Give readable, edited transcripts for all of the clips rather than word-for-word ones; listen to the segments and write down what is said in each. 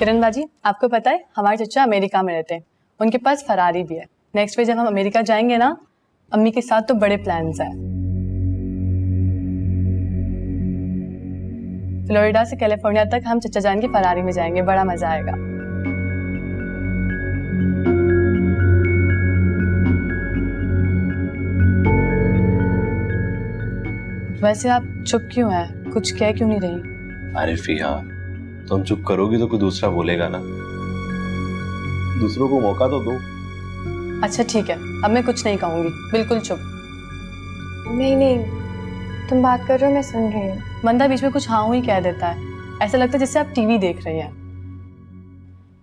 किरण बाजी, आपको पता है हमारे चचा अमेरिका में रहते हैं, उनके पास फरारी भी है। नेक्स्ट वीक जब हम अमेरिका जाएंगे ना, अम्मी के साथ तो बड़े प्लान्स हैं। फ्लोरिडा से कैलिफोर्निया तक हम चचा जान की फरारी में जाएंगे, बड़ा मजा आएगा। वैसे आप चुप क्यों हैं? कुछ कह क्यों नहीं रही? अरे फिया, तुम चुप करोगी तो कोई दूसरा बोलेगा ना, दूसरों को मौका तो दो। अच्छा ठीक है, अब मैं कुछ नहीं कहूंगी, बिल्कुल चुप। नहीं नहीं, तुम बात कर रहे हो, मैं सुन रही हूँ। मंदा बीच में कुछ हाँ ही कह देता है, ऐसा लगता है जैसे आप टीवी देख रही हैं।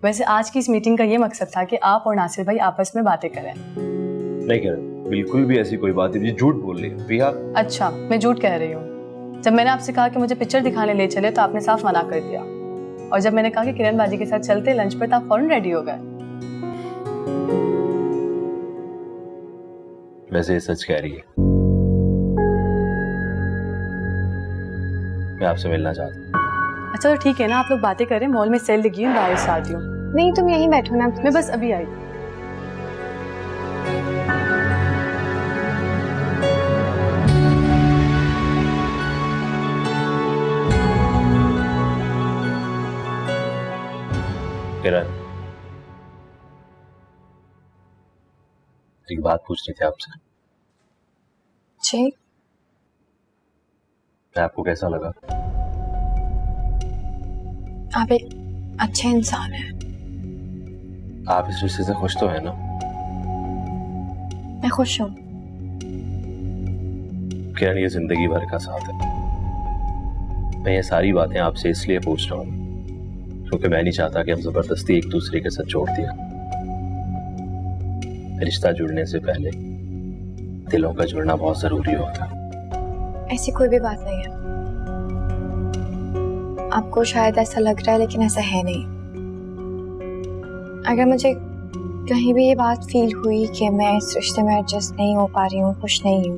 वैसे आज की इस मीटिंग का ये मकसद था कि आप और नासिर भाई आपस में बातें करें। नहीं किरण, बिल्कुल भी ऐसी कोई बात नहीं, झूठ बोल रही है फिया। अच्छा, मैं झूठ कह रही हूँ। जब मैंने आपसे कहा कि मुझे पिक्चर दिखाने ले चले तो आपने साफ मना कर दिया, और जब मैंने कहा कि किरण बाजी के साथ चलते लंच पर तो आप फौरन रेडी हो गए। वैसे सच कह रही है, मैं आपसे मिलना चाहता हूँ। अच्छा तो ठीक है ना, आप लोग बातें करें, मॉल में सेल लगी है, बाहर से आती हूँ। नहीं तुम यहीं बैठो ना, मैं बस अभी आई। किरण, एक बात पूछनी थी आपसे। जी? आपको कैसा लगा? आप एक अच्छे इंसान हैं। आप इस रिश्ते से खुश तो है ना? मैं खुश हूँ। किरण, ये जिंदगी भर का साथ है। मैं ये सारी बातें आपसे इसलिए पूछ रहा हूँ क्योंकि मैं नहीं चाहता कि हम जबरदस्ती एक दूसरे के साथ जोड़ दिया। रिश्ता जुड़ने से पहले दिलों का जुड़ना बहुत जरूरी होता है। ऐसी कोई भी बात नहीं है। आपको शायद ऐसा लग रहा है लेकिन ऐसा है नहीं। अगर मुझे कहीं भी ये बात फील हुई कि मैं इस रिश्ते में एडजस्ट नहीं हो पा रही हूँ, खुश नहीं हूँ,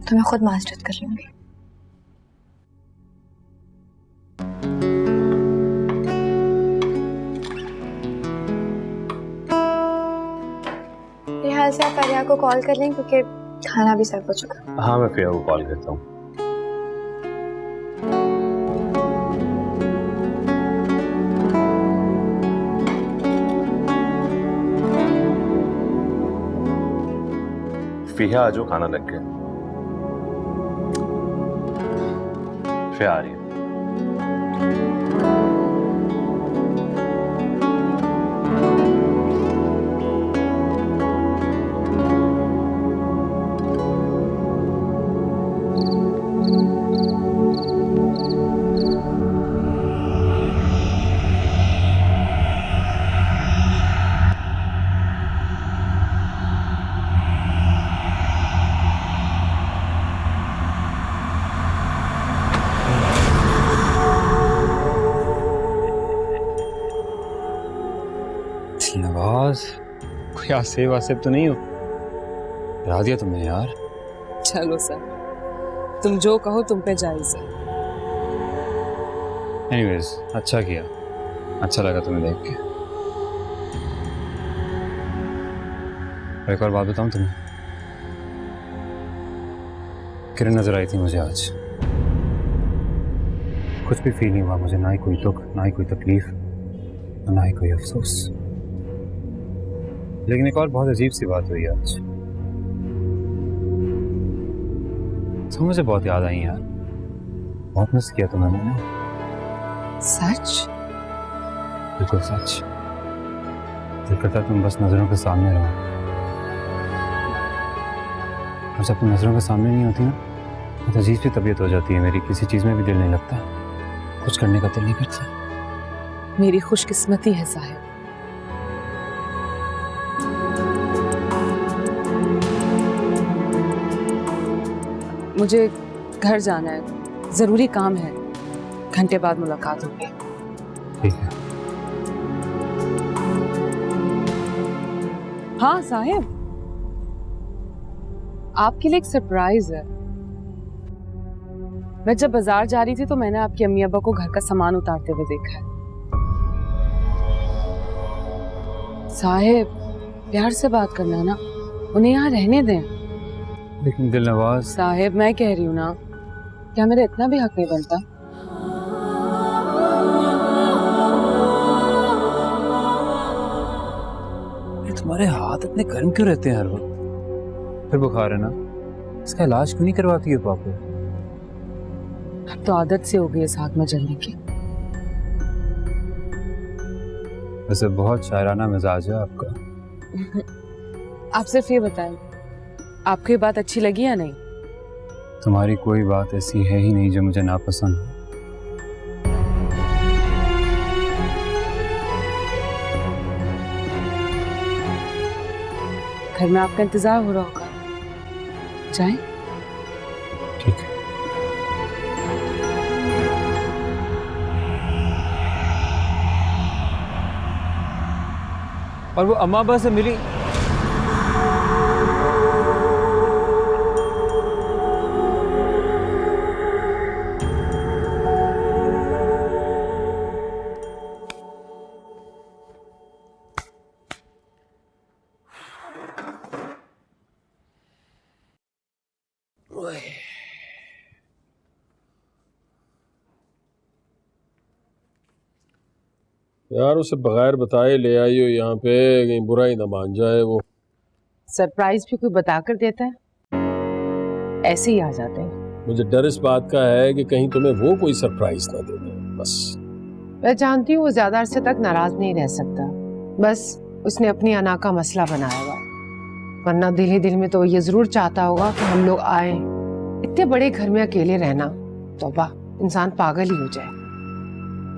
तो मैं खुद माजरत कर लूंगी। मेरे ख्याल से आप फरिया को कॉल कर लें क्योंकि खाना भी सर्व हो चुका। हाँ, मैं फिया को कॉल करता हूँ। फिया आज खाना लग गया। फिया आ रही है। नवाज, कोई आसेब वासेब तो नहीं हो? डरा दिया तुमने यार। चलो सर, तुम जो कहो तुम पे जायज है। एनीवेज, अच्छा किया, अच्छा लगा तुम्हें देख के। एक और बात बताऊं तुम्हें, किरण नजर आई थी मुझे आज। कुछ भी फील नहीं हुआ मुझे, ना ही कोई दुख, ना ही कोई तकलीफ, ना ही कोई अफसोस। लेकिन एक और बहुत अजीब सी बात हुई आज। तुम मुझे बहुत याद आई यार, बहुत मिस किया तुम्हें मैंने। सच? बिल्कुल सच। दिल करता तुम बस नजरों के सामने रहो, और जब तुम नजरों के सामने नहीं होती ना, तो अजीब सी तबीयत हो जाती है मेरी, किसी चीज में भी दिल नहीं लगता, कुछ करने का दिल नहीं करता। मेरी खुशकिस्मती है साहिब। मुझे घर जाना है, जरूरी काम है, घंटे बाद मुलाकात होगी। ठीक है। हाँ साहिब, आपके लिए एक सरप्राइज है। मैं जब बाजार जा रही थी तो मैंने आपकी अम्मी अब्बा को घर का सामान उतारते हुए देखा है। साहिब, प्यार से बात करना ना, उन्हें यहाँ रहने दें। लेकिन दिलनवाज, साहिब, मैं कह रही हूँ ना, क्या मेरा इतना भी हक नहीं बनता? ये तुम्हारे हाथ इतने गर्म क्यों रहते हैं हर वक्त? फिर बुखार है ना, इसका इलाज क्यों नहीं करवाती है पापा? अब तो आदत से हो गई इस हाथ में जलने की। वैसे बहुत शायराना मिजाज है आपका। आप सिर्फ ये बताएं, आपको ये बात अच्छी लगी या नहीं? तुम्हारी कोई बात ऐसी है ही नहीं जो मुझे नापसंद हो। घर में आपका इंतजार हो रहा होगा, जाएं? ठीक है। और वो अम्मा अब्बा से मिली? यार उसे बगैर बताए ले आई हो यहाँ पे, कहीं बुरा ही ना मान जाए वो। सरप्राइज भी कोई बताकर देता है? ऐसे ही आ जाते हैं। मुझे डर इस बात का है कि कहीं तुम्हें वो कोई सरप्राइज ना दे दे। बस मैं जानती हूँ वो ज्यादा अरसे तक नाराज नहीं रह सकता, बस उसने अपनी अना का मसला बनाया हुआ, वरना दिल ही दिल में तो ये जरूर चाहता होगा कि हम लोग आए। इतने बड़े घर में अकेले रहना, तौबा, इंसान पागल ही हो जाए।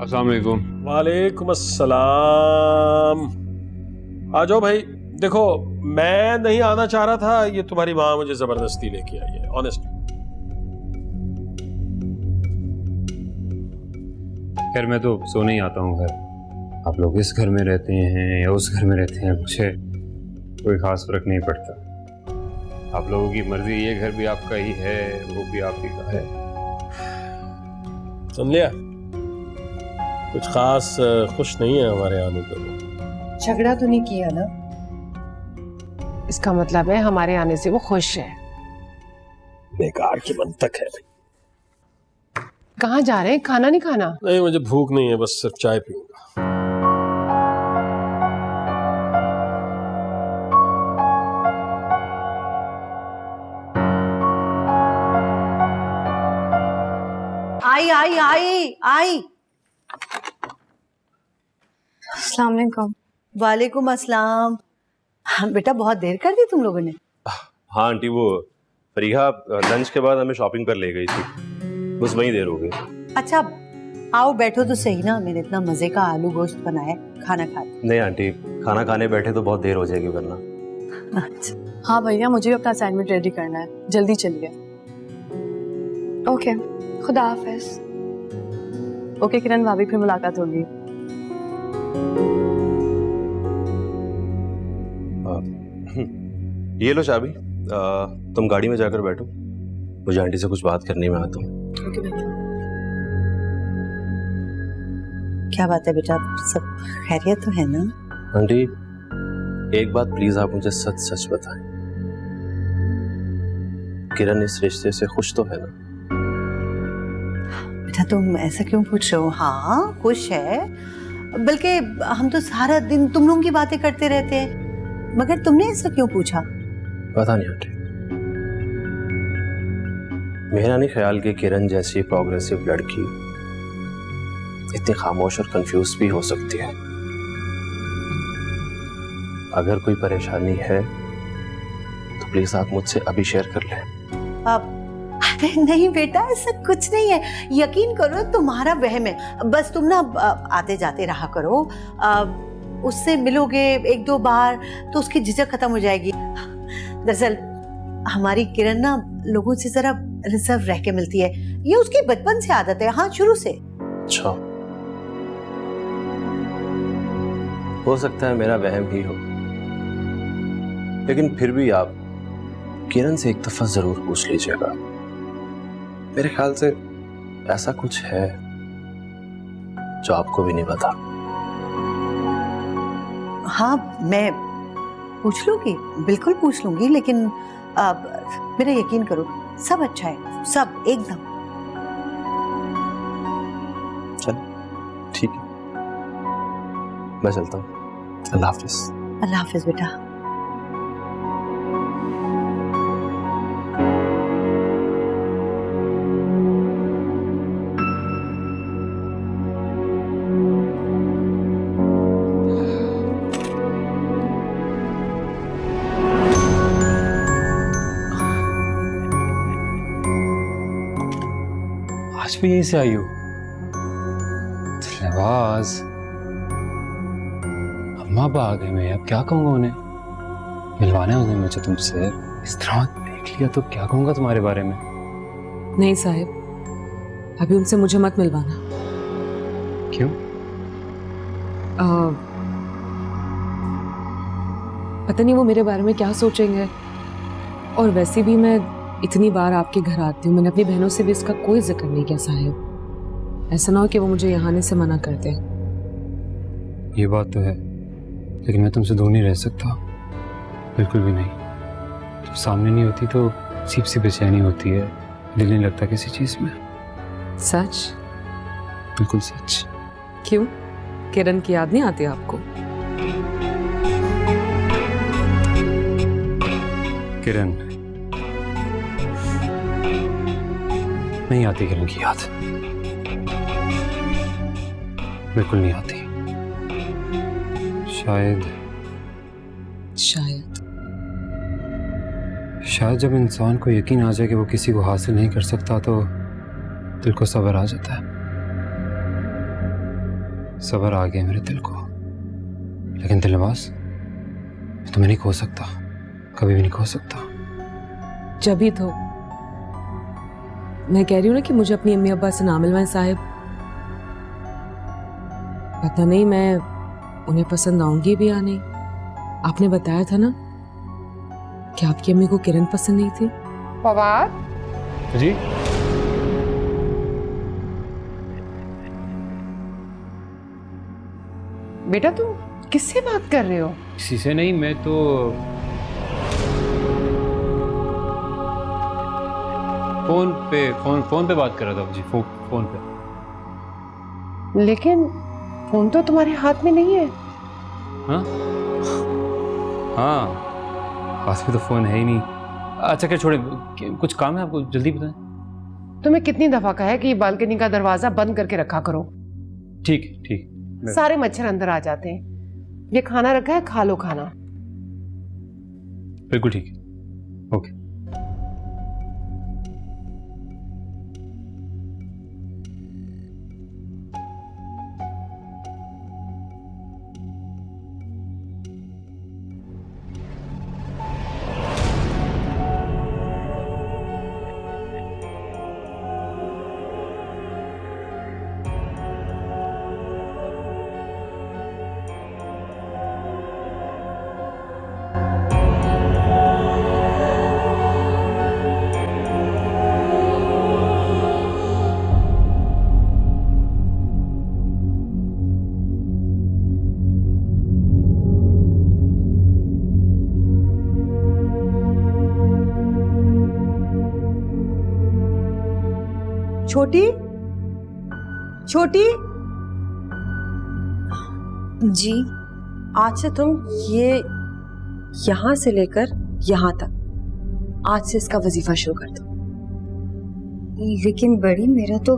अस्सलाम वालेकुम। वालेकुम अस्सलाम। आ जाओ भाई। देखो, मैं नहीं आना चाह रहा था, ये तुम्हारी माँ मुझे जबरदस्ती लेके आई है, ऑनेस्ट। खैर मैं तो सोने ही आता हूँ घर। आप लोग इस घर में रहते हैं या उस घर में रहते हैं, मुझे कोई खास फर्क नहीं पड़ता। आप लोगों की मर्जी, ये घर भी आपका ही है, वो भी आप ही का है। सुन लिया? कुछ खास खुश नहीं है हमारे आने पर। झगड़ा तो नहीं किया ना? इसका मतलब है हमारे आने से वो खुश है। बेकार की मंतक है भाई। कहाँ जा रहे हैं? खाना नहीं खाना? नहीं, मुझे भूख नहीं है, बस सिर्फ चाय पीऊंगा। आई आई आई आई। अस्सलाम वालेकुम। वालेकुम अस्सलाम। हाँ, बेटा बहुत देर कर दी तुम लोगों ने। हाँ आंटी, वो फरीहा लंच के बाद हमें शॉपिंग पर ले गई थी, बस वहीं देर हो गई। अच्छा आओ बैठो तो सही ना, मैंने इतना मजे का आलू गोश्त बनाया, खाना खा। नहीं आंटी, खाना खाने बैठे तो बहुत देर हो जाएगी वरना। अच्छा हाँ भैया, मुझे भी अपना असाइनमेंट रेडी करना है, जल्दी चलिए। ओके, खुदा हाफिज। ओके किरण भाभी, फिर मुलाकात होगी। ये लो चाबी, तुम गाड़ी में जाकर बैठो, मुझे आंटी से कुछ बात करनी, मैं आता हूँ। ओके भैया। क्या बात है बेटा, सब खैरियत तो है ना? आंटी एक बात प्लीज आप मुझे सच सच बताएं, किरण इस रिश्ते से खुश तो है ना? बेटा तुम ऐसा क्यों पूछ रहे हो? हाँ खुश है, बल्कि हम तो सारा दिन तुम लोगों की बातें करते रहते हैं, मगर तुमने ऐसा क्यों पूछा? पता नहीं आंटी, मेरा नहीं ख्याल कि किरण जैसी प्रोग्रेसिव लड़की इतनी खामोश और कंफ्यूज भी हो सकती है। अगर कोई परेशानी है तो प्लीज आप मुझसे अभी शेयर कर लें। अरे नहीं बेटा, ऐसा कुछ नहीं है, यकीन करो तुम्हारा वहम है। बस तुम ना आते जाते रहा करो, उससे मिलोगे एक दो बार तो उसकी झिझक खत्म हो जाएगी। दरअसल हमारी किरण ना लोगों से जरा रिजर्व रह के मिलती है, ये उसकी बचपन से आदत है। हाँ शुरू से। अच्छा, हो सकता है मेरा वहम ही हो, लेकिन फिर भी आप किरण से एक दफा जरूर पूछ लीजिएगा। मेरे ख्याल से ऐसा कुछ है जो आपको भी नहीं पता। हाँ, मैं पूछ लूंगी, बिल्कुल पूछ लूंगी, लेकिन मेरा यकीन करो, सब अच्छा है, सब एकदम। चलो ठीक है, मैं चलता हूँ। अल्लाह हाफिज। अल्लाह हाफिज बेटा। आज भी यहीं से आई हो? नवाज, अम्मा बा आ गए। मैं अब क्या कहूँगा उन्हें? मिलवाना है उन्हें मुझे तुमसे। इस तरह देख लिया तो क्या कहूँगा तुम्हारे बारे में? नहीं साहिब, अभी उनसे मुझे मत मिलवाना। क्यों? पता नहीं वो मेरे बारे में क्या सोचेंगे। और वैसे भी मैं इतनी बार आपके घर आती हूँ, मैंने अपनी बहनों से भी इसका कोई जिक्र नहीं किया साहिब। ऐसा ना हो कि वो मुझे यहाँ आने से मना कर दे। ये बात तो है, लेकिन मैं तुमसे दूर नहीं रह सकता, बिल्कुल भी नहीं। तुम सामने नहीं होती तो अजीब सी बेचैनी होती है, दिल नहीं लगता किसी चीज में। सच? बिल्कुल सच। क्यों? किरण की याद नहीं आती आपको? किरण नहीं आती, किरण की याद बिल्कुल नहीं आती। शायद जब इंसान को यकीन आ जाए कि वो किसी को हासिल नहीं कर सकता तो दिल को सब्र आ जाता है। सब्र आ गया मेरे दिल को, लेकिन दिलनवाज मैं तुम्हें नहीं खो सकता, कभी भी नहीं खो सकता। जब ही तो मैं कह रही हूँ ना कि मुझे अपनी अम्मी अब्बा से ना मिलवाएं साहिब। पता नहीं मैं उन्हें पसंद आऊंगी भी या नहीं। आपने बताया था ना कि आपकी अम्मी को किरण पसंद नहीं थी। फवाद जी? बेटा, तुम किससे बात कर रहे हो? किसी से नहीं, मैं तो फोन पे बात कर रहा था जी। फोन पे। लेकिन फोन तो तुम्हारे हाथ में नहीं है। हाँ हाथ में तो फोन है ही नहीं। अच्छा क्या, छोड़े, कुछ काम है आपको, जल्दी बताएं। तुम्हें कितनी दफा कहा है कि ये बालकनी का दरवाजा बंद करके रखा करो। ठीक। सारे मच्छर अंदर आ जाते हैं। ये खाना रखा है, खा लो खाना। बिल्कुल ठीक, ओके। छोटी जी, आज से तुम ये यहाँ से लेकर यहाँ तक, आज से इसका वजीफा शुरू कर दो। लेकिन बड़ी, मेरा तो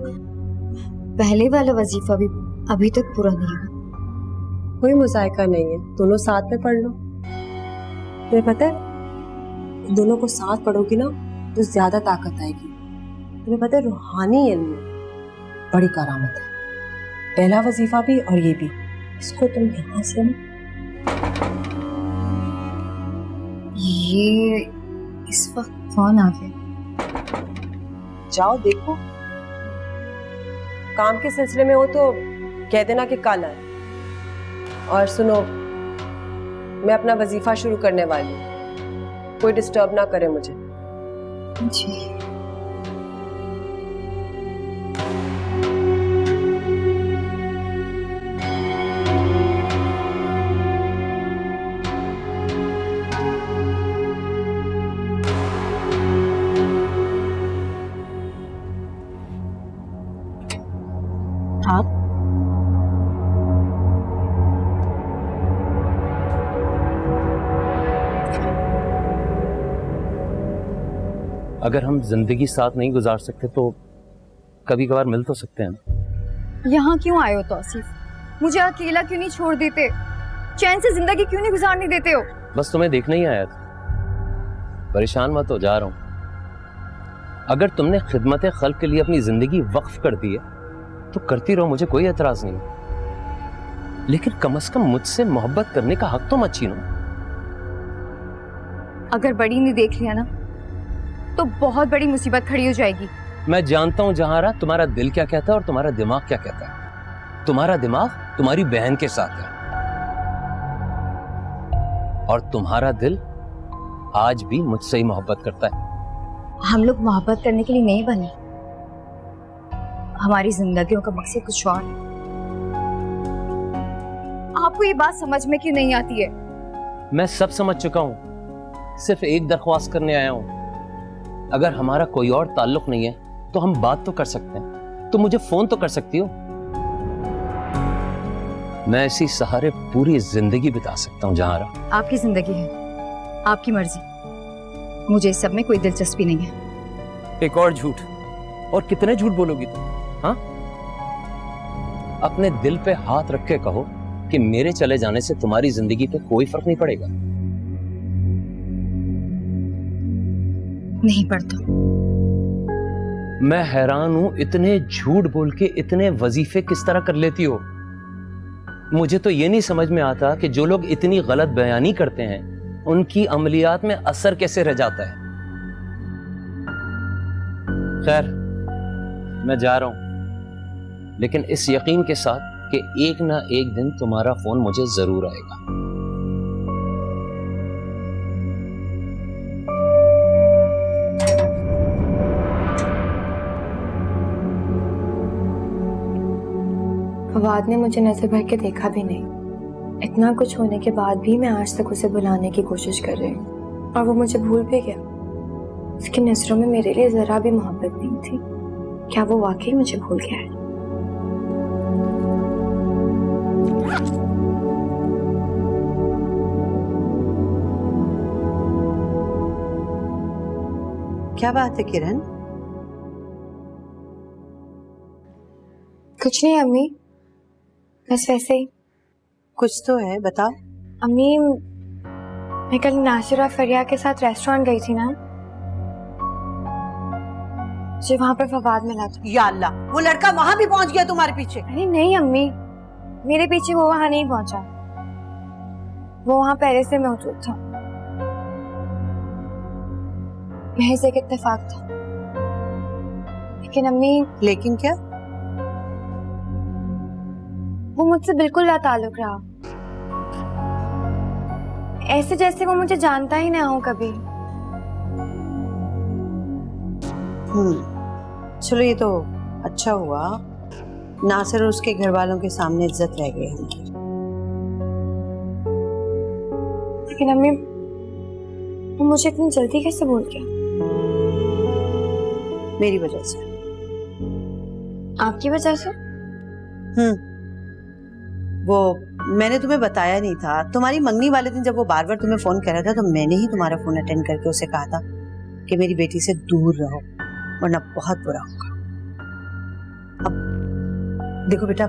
पहले वाला वजीफा भी अभी तक पूरा नहीं हुआ। कोई मुजायका नहीं है, दोनों साथ में पढ़ लो। तुम्हें पता है, दोनों को साथ पढ़ोगी ना तो ज्यादा ताकत आएगी। तुम्हें पता है, रूहानी इल्म में बड़ी करामत है। पहला वजीफा भी और ये भी, इसको तुम यहाँ से ना, ये इस वक्त कौन आ गया? जाओ देखो। काम के सिलसिले में हो तो कह देना कि कल आए। और सुनो, मैं अपना वजीफा शुरू करने वाली हूँ, कोई डिस्टर्ब ना करे मुझे। जी। अगर हम जिंदगी साथ नहीं गुजार सकते तो कभी कभार मिल तो सकते हैं। यहाँ क्यों आए हो तौसीफ? मुझे अकेला क्यों नहीं छोड़ देते? चैन से जिंदगी क्यों नहीं गुजारने देते हो? बस तुम्हें देखने ही आया था। परेशान मत हो, जा रहा हूं। अगर तुमने खिदमत खल्क के लिए अपनी जिंदगी वक्फ कर दी है तो करती रहो, मुझे कोई एतराज नहीं, लेकिन कम से कम मुझसे मोहब्बत करने का हक तो मत छीनो। अगर बड़ी ने देख लिया ना तो बहुत बड़ी मुसीबत खड़ी हो जाएगी। मैं जानता हूं जहारा तुम्हारा दिल क्या कहता है और तुम्हारा दिमाग क्या कहता है। तुम्हारा दिमाग तुम्हारी बहन के साथ है और तुम्हारा दिल आज भी मुझसे ही मोहब्बत करता है। हम लोग मोहब्बत करने के लिए नहीं बने, हमारी जिंदगियों का मकसद कुछ और है। आपको ये बात समझ में क्यों नहीं आती है? मैं सब समझ चुका हूं, सिर्फ एक दरख्वास्त करने आया हूं। अगर हमारा कोई और ताल्लुक नहीं है तो हम बात तो कर सकते हैं। तुम मुझे फोन तो कर सकती हो। मैं इसी सहारे पूरी जिंदगी बिता सकता हूं जहारा। आपकी जिंदगी है, आपकी मर्जी, मुझे इस सब में कोई दिलचस्पी नहीं है। एक और झूठ, और कितने झूठ बोलोगी तुम? हाँ, अपने दिल पे हाथ रख के कहो कि मेरे चले जाने से तुम्हारी जिंदगी पे कोई फर्क नहीं पड़ेगा। नहीं पड़ता। मैं हैरान हूं, इतने झूठ बोल के इतने वजीफे किस तरह कर लेती हो। मुझे तो ये नहीं समझ में आता कि जो लोग इतनी गलत बयानी करते हैं उनकी अमलियात में असर कैसे रह जाता है। खैर, मैं जा रहा हूं, लेकिन इस यकीन के साथ कि एक ना एक दिन तुम्हारा फोन मुझे जरूर आएगा। फवाद ने मुझे नजर भर के देखा भी नहीं। इतना कुछ होने के बाद भी मैं आज तक उसे बुलाने की कोशिश कर रही हूँ और वो मुझे भूल भी गया। उसकी नजरों में मेरे लिए जरा भी मोहब्बत नहीं थी। क्या वो वाकई मुझे भूल गया है? क्या बात है किरण? कुछ नहीं अम्मी, बस वैसे ही। कुछ तो है, बताओ। अम्मी, मैं कल नासिर और फरिया के साथ रेस्टोरेंट गई थी ना, मुझे वहां पर फवाद मिला था। या अल्लाह, वो लड़का वहां भी पहुंच गया तुम्हारे पीछे? अरे नहीं अम्मी, मेरे पीछे वो वहां नहीं पहुंचा, वो वहां पहले से मौजूद था। महज एक इत्तेफाक था। लेकिन अम्मी, लेकिन क्या? वो मुझसे बिल्कुल लाताल्लुक रहा, ऐसे जैसे वो मुझे जानता ही ना हो कभी। चलो, ये तो अच्छा हुआ, नासिर और उसके घर वालों के सामने इज्जत रह गई हमारी। लेकिन अम्मी, वो मुझे इतनी जल्दी कैसे भूल गया? मेरी वजह से। आपकी वजह से? वो मैंने तुम्हें बताया नहीं था, तुम्हारी मंगनी वाले दिन जब वो बार बार तुम्हें फोन कर रहा था तो मैंने ही तुम्हारा फोन अटेंड करके उसे कहा था कि मेरी बेटी से दूर रहो वरना बहुत बुरा होगा। अब देखो बेटा,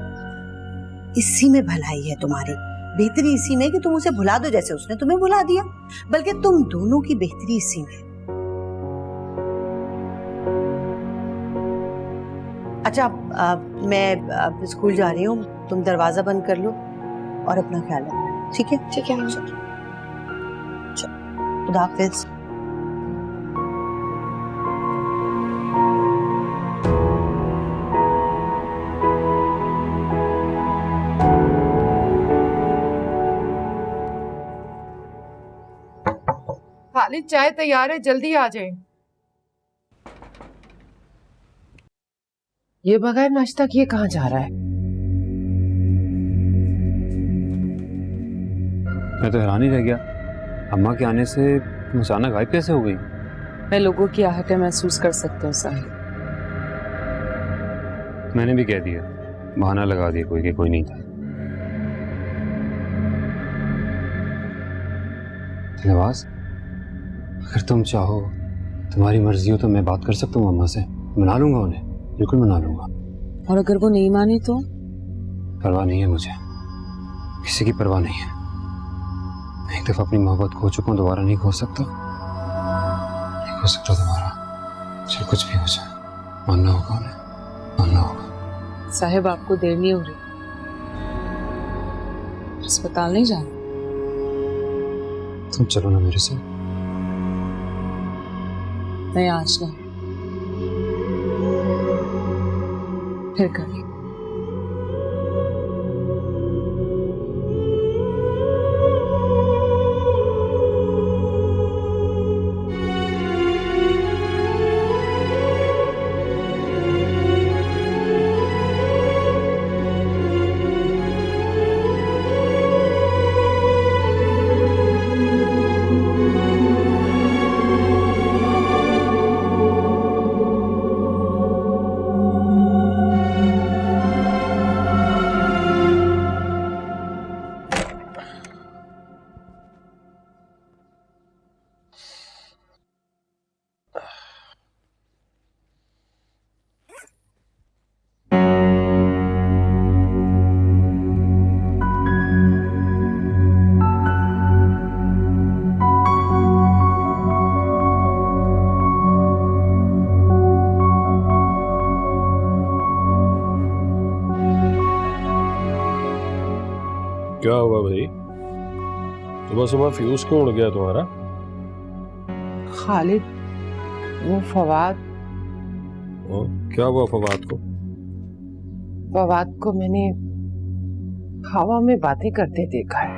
इसी में भलाई है तुम्हारी, बेहतरी इसी में कि तुम उसे भुला दो जैसे उसने तुम्हें भुला दिया। बल्कि तुम दोनों की बेहतरी इसी में। अच्छा, मैं स्कूल जा रही हूँ, तुम दरवाजा बंद कर लो और अपना ख्याल रखना, ठीक है? ठीक है मुझे। खुदा हाफिज। खालिद, चाय तैयार है, जल्दी आ जाए। ये बगैर नाश्ता किए कहाँ जा रहा है? मैं तो हैरान ही रह गया, अम्मा के आने से तुम अचानक गायब कैसे हो गई? मैं लोगों की आहटें महसूस कर सकता हूँ साहिब। मैंने भी कह दिया, बहाना लगा दिया कोई कि कोई नहीं था। नवाज, अगर तुम चाहो तुम्हारी मर्जी हो तो मैं बात कर सकता हूँ अम्मा से, मना लूंगा उन्हें, बिल्कुल मना लूंगा। और अगर वो नहीं माने तो? परवाह नहीं है मुझे, किसी की परवाह नहीं है। मैं एक दफा अपनी मोहब्बत खो चुका हूँ, दोबारा नहीं खो सकता, नहीं खो सकता दोबारा, चाहे कुछ भी हो जाए। मानना होगा उन्हें, मानना होगा। साहिब आपको देर नहीं हो रही? अस्पताल नहीं जाना? तुम चलो ना मेरे साथ। मैं आज नहीं, फिर कभी। क्या हुआ भाई, सुबह सुबह फ्यूज क्यों उड़ गया तुम्हारा? खालिद, वो फवाद, क्या हुआ फवाद को? फवाद को मैंने हवा में बातें करते देखा है।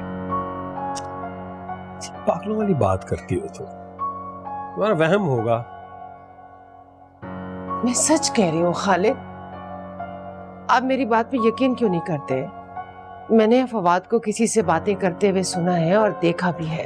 पागलों वाली बात करती हो तुम, तुम्हारा वहम होगा। मैं सच कह रही हूँ खालिद, आप मेरी बात पे यकीन क्यों नहीं करते? मैंने फवाद को किसी से बातें करते हुए सुना है और देखा भी है।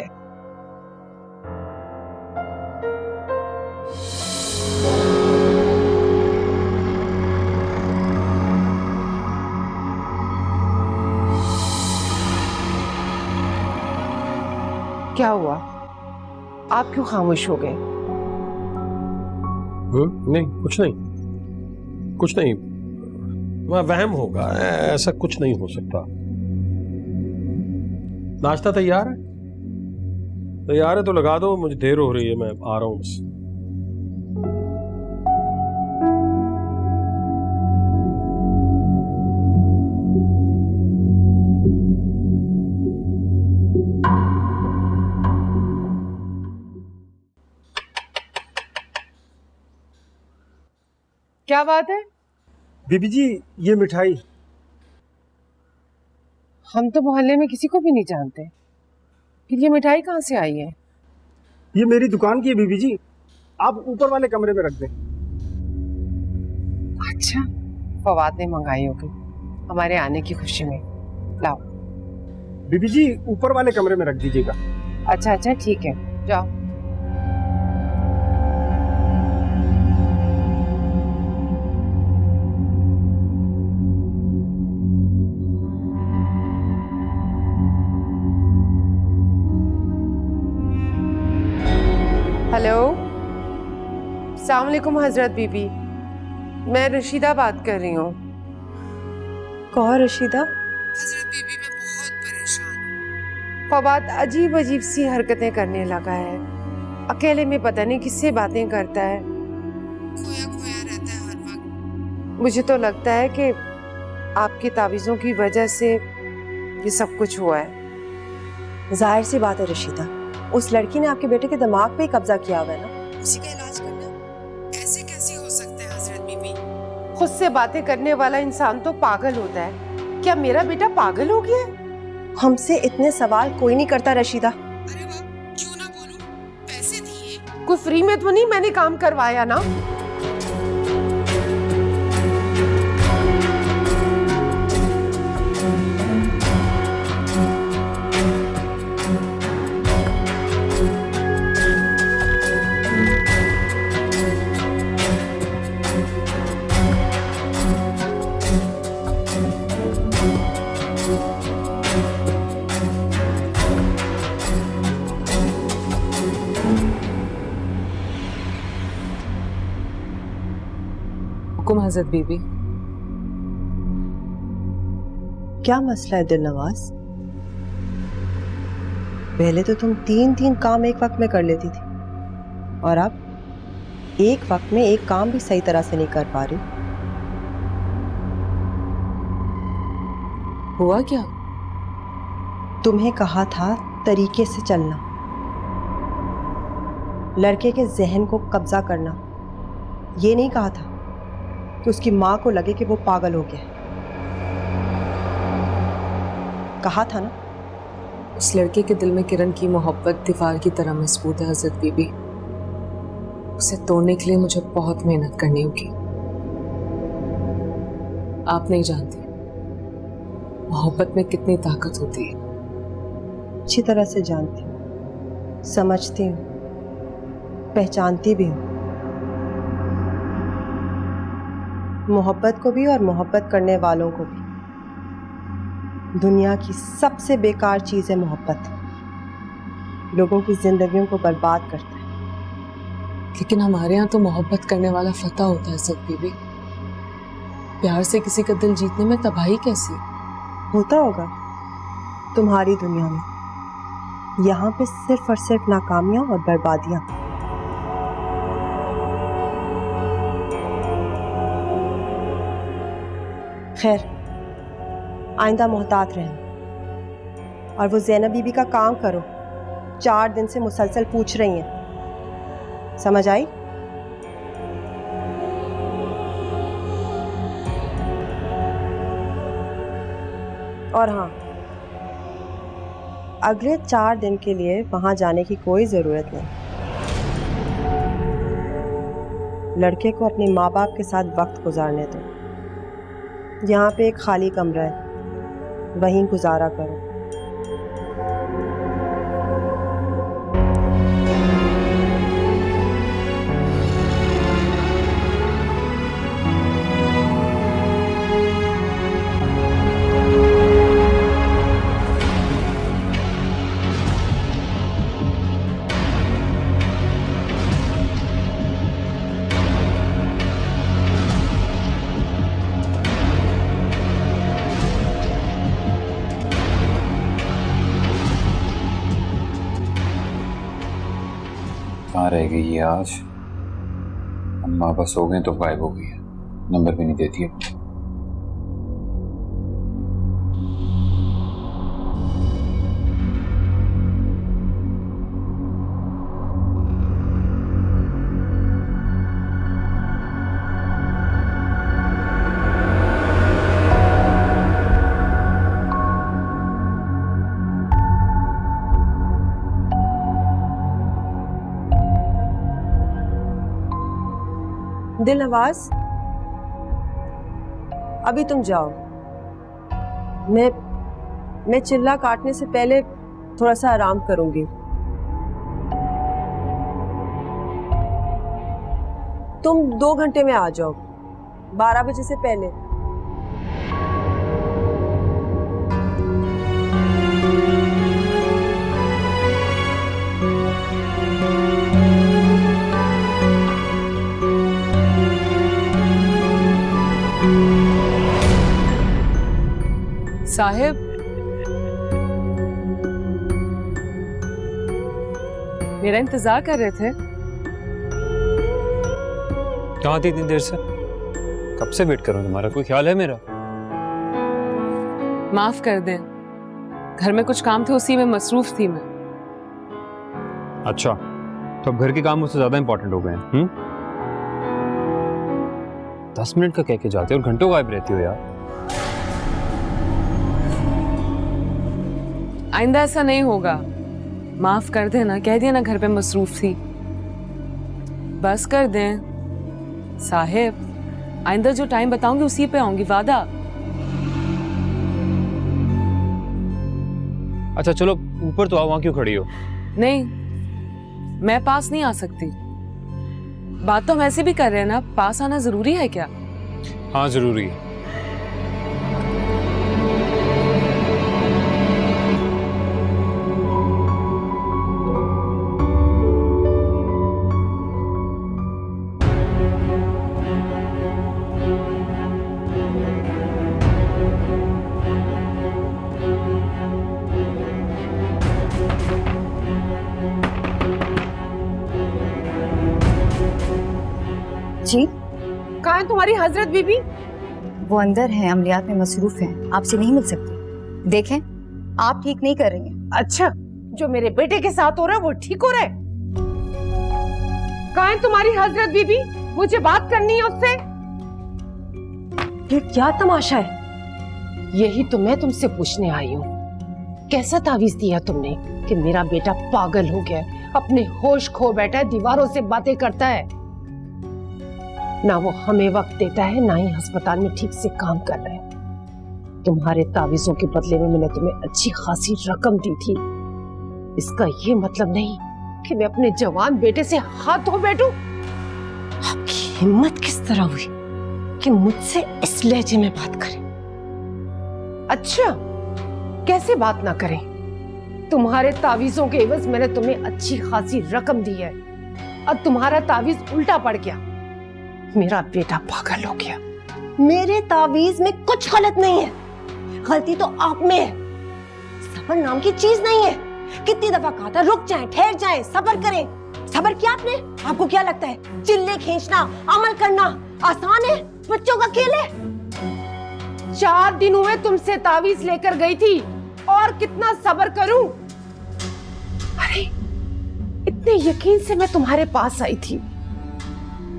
क्या हुआ, आप क्यों खामोश हो गए? नहीं, कुछ नहीं, कुछ नहीं, तुम्हारा वहम होगा, ऐसा कुछ नहीं हो सकता। नाश्ता तैयार है? तैयार है तो लगा दो, मुझे देर हो रही है, मैं आ रहा हूं बस। क्या बात है? बीबी जी, ये मिठाई। हम तो मोहल्ले में किसी को भी नहीं जानते, फिर ये मिठाई कहाँ से आई है? ये मेरी दुकान की है बीबी जी, आप ऊपर वाले कमरे में रख दें। अच्छा, फवाद ने मंगाई होगी हमारे आने की खुशी में। लाओ। बीबी जी, ऊपर वाले कमरे में रख दीजिएगा। अच्छा अच्छा, ठीक है, जाओ। हेलो, अस्सलाम वालेकुम हजरत बीबी, मैं रशीदा बात कर रही हूँ। कौन रशीदा? हजरत बीबी, मैं बहुत परेशान हूँ। फवाद अजीब अजीब सी हरकतें करने लगा है, अकेले में पता नहीं किससे बातें करता है, खोया खोया रहता है हर वक्त। मुझे तो लगता है कि आपकी तावीज़ों की वजह से ये सब कुछ हुआ है। जाहिर सी बात है रशीदा, उस लड़की ने आपके बेटे के दिमाग पे ही कब्जा किया हुआ है ना, उसी का इलाज करना। ऐसे कैसे हो सकता है हजरत बीबी? खुद से बातें करने वाला इंसान तो पागल होता है, क्या मेरा बेटा पागल हो गया? हमसे इतने सवाल कोई नहीं करता रशीदा। अरे वाह, क्यों ना बोलूं, पैसे दिए, कोई फ्री में तो नहीं मैंने काम करवाया ना। हजरत बीबी। क्या मसला है दिल नवाज? पहले तो तुम 3 काम एक वक्त में कर लेती थी और अब एक वक्त में एक काम भी सही तरह से नहीं कर पा रही। हुआ क्या? तुम्हें कहा था तरीके से चलना, लड़के के जहन को कब्जा करना। ये नहीं कहा था कि उसकी माँ को लगे कि वो पागल हो गया। कहा था ना? उस लड़के के दिल में किरण की मोहब्बत दीवार की तरह मजबूत है हजरत बीबी। उसे तोड़ने के लिए मुझे बहुत मेहनत करनी होगी। आप नहीं जानती मोहब्बत में कितनी ताकत होती है। अच्छी तरह से जानती हूँ, समझती हूँ, पहचानती भी हूँ। मोहब्बत को भी और मोहब्बत करने वालों को भी। दुनिया की सबसे बेकार चीज़ है मोहब्बत। लोगों की जिंदगियों को बर्बाद करता है। लेकिन हमारे यहाँ तो मोहब्बत करने वाला फतह होता है सब बीबी। प्यार से किसी का दिल जीतने में तबाही कैसी? होता होगा तुम्हारी दुनिया में। यहाँ पे सिर्फ और सिर्फ नाकामियां और बर्बादियां। खैर, आइंदा मोहतात रहना। और वो ज़ैनब बीबी का काम करो। 4 दिन से मुसलसल पूछ रही हैं। समझ आई? और हाँ, अगले 4 दिन के लिए वहां जाने की कोई जरूरत नहीं। लड़के को अपने माँ बाप के साथ वक्त गुजारने दो। यहाँ पे एक खाली कमरा है, वहीं गुजारा करो। कहाँ रह गई ये आज? अम्मा बस हो गए तो गायब हो गई है, नंबर भी नहीं देती है। दिल नवाज, अभी तुम जाओ। मैं चिल्ला काटने से पहले थोड़ा सा आराम करूंगी। तुम 2 घंटे में आ जाओ, 12 बजे से पहले। साहिब, मेरा इंतजार कर रहे थे? कहाँ थी इतनी देर से? कब से वेट करूं तुम्हारा? कोई ख्याल है मेरा? माफ कर दें, घर में कुछ काम थे, उसी में मसरूफ थी मैं। अच्छा, तो अब घर के काम मुझसे ज्यादा इंपॉर्टेंट हो गए हैं? 10 मिनट का कह के जाते हो और घंटों गायब रहती हो यार। आइंदा ऐसा नहीं होगा, माफ कर देना। कह दिया ना घर पे मसरूफ थी, बस कर दें। साहिब, आइंदा जो टाइम बताऊंगी उसी पे आऊंगी, वादा। अच्छा चलो ऊपर तो आओ, वहां क्यों खड़ी हो? नहीं, मैं पास नहीं आ सकती। बात तो हम ऐसे भी कर रहे हैं ना, पास आना जरूरी है क्या? हाँ जरूरी है। जी कहाँ है तुम्हारी हजरत बीबी? वो अंदर है, अमलियात में मसरूफ है, आपसे नहीं मिल सकती। देखें आप ठीक नहीं कर रही हैं। अच्छा, जो मेरे बेटे के साथ हो रहा है वो ठीक हो रहा है? कहाँ है तुम्हारी हजरत बीबी? मुझे बात करनी है उससे। ये क्या तमाशा है? यही तो मैं तुमसे पूछने आई हूँ। कैसा तावीज दिया तुमने कि मेरा बेटा पागल हो गया, अपने होश खो बैठा है, दीवारों से बातें करता है, ना वो हमें वक्त देता है ना ही अस्पताल में ठीक से काम कर रहा है। तुम्हारे तावीजों के बदले में मैंने तुम्हें अच्छी खासी रकम दी थी। इसका ये मतलब नहीं कि मैं अपने जवान बेटे से हाथ धो बैठूं। आपकी हिम्मत किस तरह हुई कि मुझसे इस लहजे में बात करें? अच्छा, कैसे बात ना करें? तुम्हारे तावीजों के एवज मैंने तुम्हें अच्छी खासी रकम दी है और तुम्हारा तावीज उल्टा पड़ गया। मेरा बेटा पागल हो गया। मेरे तावीज में कुछ गलत नहीं है, गलती तो आप में है। सब्र नाम की चीज नहीं है। कितनी दफा कहा था रुक जाएं, ठहर जाएं, सब्र करें। सब्र किया आपने? आपको क्या लगता है चिल्ले खींचना, अमल करना आसान है? बच्चों का खेल है। 4 दिन हुए तुमसे तावीज लेकर गई थी, और कितना सब्र करूं? अरे इतने यकीन से मैं तुम्हारे पास आई थी।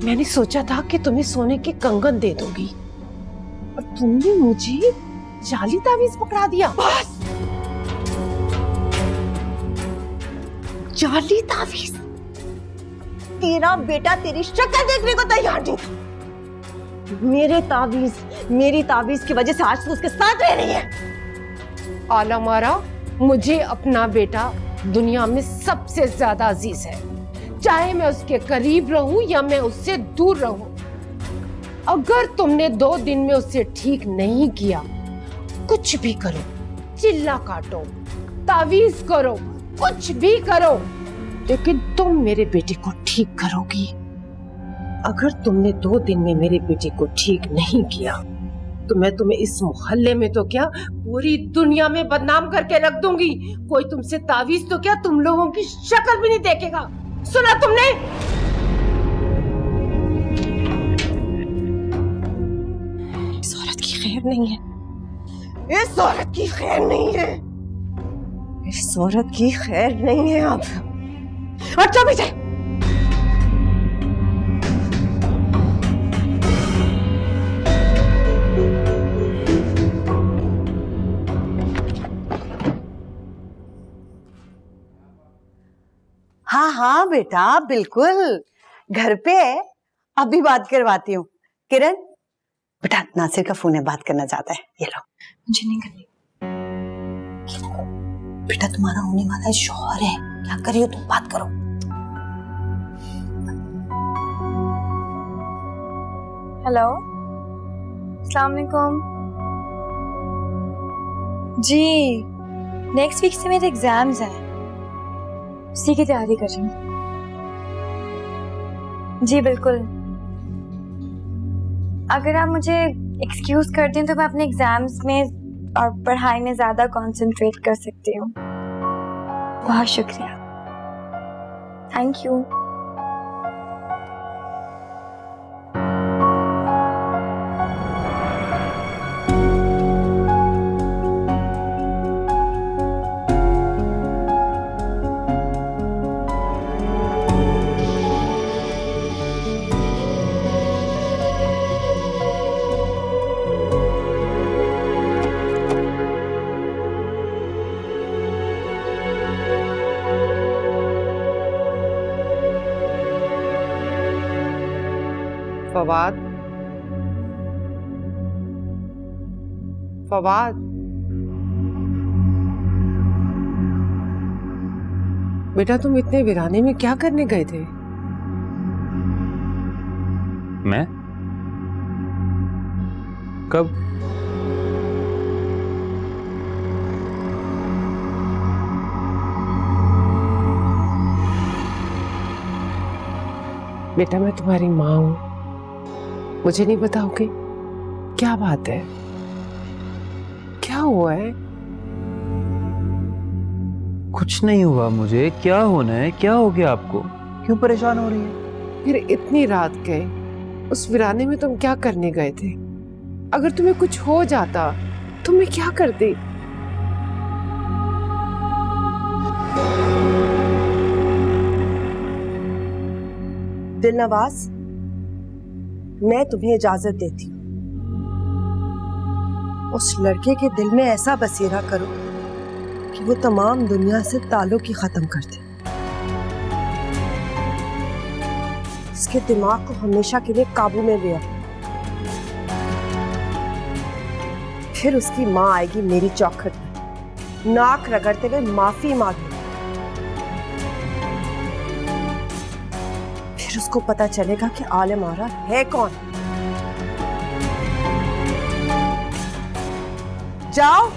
मैंने सोचा था कि तुम्हें सोने के कंगन दे दूंगी, और तुमने मुझे जाली तावीज पकड़ा दिया। बस, जाली तावीज? तेरा बेटा तेरी शक्ल देखने को तैयार नहीं था। मेरी तावीज की वजह से आज तू उसके साथ रह रही है। आला मारा, मुझे अपना बेटा दुनिया में सबसे ज्यादा अजीज है, चाहे मैं उसके करीब रहूं या मैं उससे दूर रहूं। अगर तुमने 2 दिन में उससे ठीक नहीं किया, कुछ भी करो, चिल्ला काटो, तावीज करो, कुछ भी करो, लेकिन तुम मेरे बेटे को ठीक करोगी। अगर तुमने 2 दिन में मेरे बेटे को ठीक नहीं किया तो मैं तुम्हें इस मोहल्ले में तो क्या, पूरी दुनिया में बदनाम करके रख दूंगी। कोई तुमसे तावीज तो क्या, तुम लोगों की शक्ल भी नहीं देखेगा। सुना तुमने? इस औरत की खैर नहीं है, इस औरत की खैर नहीं है, इस औरत की खैर नहीं है। अब अच्छा विजय, हाँ हाँ बेटा, बिल्कुल घर पे है, अभी बात करवाती हूँ। किरण बेटा, नासिर का फोन है, बात करना चाहता है, ये लो। मुझे नहीं करनी। बेटा तुम्हारा होने वाला है शौहर है, क्या कर रही हो तुम, बात करो। हेलो, अस्सलाम वालेकुम। जी, नेक्स्ट वीक से मेरे एग्जाम्स हैं, उसी की तैयारी कर रही हूँ। जी बिल्कुल, अगर आप मुझे एक्सक्यूज कर दें तो मैं अपने एग्जाम्स में और पढ़ाई में ज़्यादा कंसंट्रेट कर सकती हूँ। बहुत शुक्रिया, थैंक यू। फवाद, फवाद, बेटा तुम इतने वीराने में क्या करने गए थे? मैं? कब? बेटा मैं तुम्हारी माँ हूं, मुझे नहीं बताओगे? क्या बात है, क्या हुआ है? कुछ नहीं हुआ मुझे, क्या होना है, क्या हो गया आपको, क्यों परेशान हो रही है? फिर इतनी रात गए, उस वीराने में तुम क्या करने गए थे? अगर तुम्हें कुछ हो जाता तो मैं क्या करती? दिलनवाज, मैं तुम्हें इजाजत देती हूँ। उस लड़के के दिल में ऐसा बसेरा करो कि वो तमाम दुनिया से ताल्लुक ही खत्म कर दे। उसके दिमाग को हमेशा के लिए काबू में ले आओ। फिर उसकी माँ आएगी मेरी चौखट में, नाक रगड़ते हुए माफी मांगे। फिर उसको पता चलेगा कि आलम आरा है कौन। जाओ।